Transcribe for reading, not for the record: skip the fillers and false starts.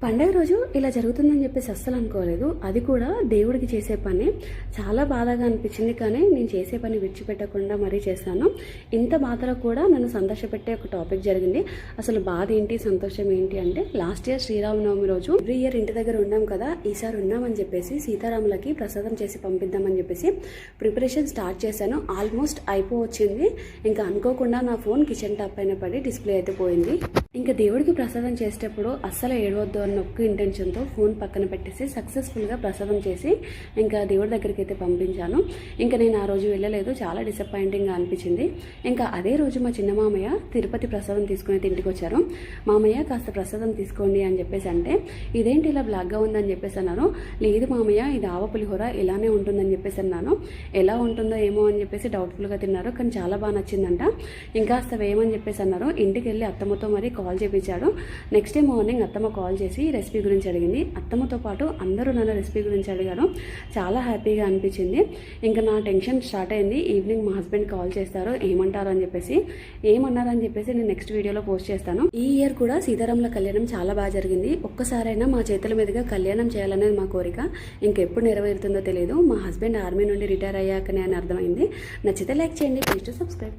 పండగ రోజు ఇలా జరుగుతుందని చెప్పేసి అస్సలు అనుకోలేదు. అది కూడా దేవుడికి చేసే పని. చాలా బాధగా అనిపించింది, కానీ నేను చేసే పని విడిచిపెట్టకుండా మరీ చేశాను. ఇంత బాధలో కూడా నన్ను సంతోషపెట్టే ఒక టాపిక్ జరిగింది. అసలు బాధ ఏంటి, సంతోషం ఏంటి అంటే, లాస్ట్ ఇయర్ శ్రీరామనవమి రోజు ఎవ్రీ ఇయర్ ఇంటి దగ్గర ఉన్నాం కదా, ఈసారి ఉన్నామని చెప్పేసి సీతారాములకి ప్రసాదం చేసి పంపిద్దామని చెప్పేసి ప్రిపరేషన్ స్టార్ట్ చేశాను. ఆల్మోస్ట్ అయిపోవచ్చింది. ఇంకా అనుకోకుండా నా ఫోన్ కిచెన్ టాప్ పైన పడి డిస్ప్లే అయితే పోయింది. ఇంకా దేవుడికి ప్రసాదం చేసేటప్పుడు అస్సలు ఏడవద్దు అన్న ఒక్క ఇంటెన్షన్తో ఫోన్ పక్కన పెట్టేసి సక్సెస్ఫుల్గా ప్రసాదం చేసి ఇంకా దేవుడి దగ్గరికి అయితే పంపించాను. ఇంకా నేను ఆ రోజు వెళ్ళలేదు, చాలా డిసప్పాయింటింగ్గా అనిపించింది. ఇంకా అదే రోజు మా చిన్న మామయ్య తిరుపతి ప్రసాదం తీసుకుని ఇంటికి వచ్చారు. మామయ్య కాస్త ప్రసాదం తీసుకోండి అని చెప్పేసి అంటే, ఇదేంటి ఇలా బ్లాక్గా ఉందని చెప్పేసి అన్నాను. లేదు మామయ్య, ఇది ఆవ పులిహోర ఇలానే ఉంటుందని చెప్పేసి అన్నాను. ఎలా ఉంటుందో ఏమో అని చెప్పేసి డౌట్ఫుల్గా తిన్నారు, కానీ చాలా బాగా నచ్చిందంట. ఇంకాస్త వేయమని చెప్పేసి అన్నారు. ఇంటికి వెళ్ళి అత్తమ్మతో మరి కాల్ చేయించాడు. నెక్స్ట్ డే మార్నింగ్ అత్తమ్మ కాల్ చేసి రెసిపీ గురించి అడిగింది. అత్తమ్మతో పాటు అందరూ నన్ను రెసిపీ గురించి అడిగారు. చాలా హ్యాపీగా అనిపించింది. ఇంకా నా టెన్షన్ స్టార్ట్ అయింది. ఈవినింగ్ మా హస్బెండ్ కాల్ చేస్తారు, ఏమంటారు అని చెప్పేసి. ఏమన్నారని చెప్పేసి నేను నెక్స్ట్ వీడియోలో పోస్ట్ చేస్తాను. ఈ ఇయర్ కూడా సీతారాముల కళ్యాణం చాలా బాగా జరిగింది. ఒక్కసారైనా మా చేతుల మీదుగా కళ్యాణం చేయాలనేది మా కోరిక. ఇంకెప్పుడు నెరవేరుతుందో తెలియదు. మా హస్బెండ్ ఆర్మీ నుండి రిటైర్ అయ్యాకనే అని అర్థమైంది. నచ్చితే లైక్ చేయండి, ప్లీజ్ టు సబ్స్క్రైబ్.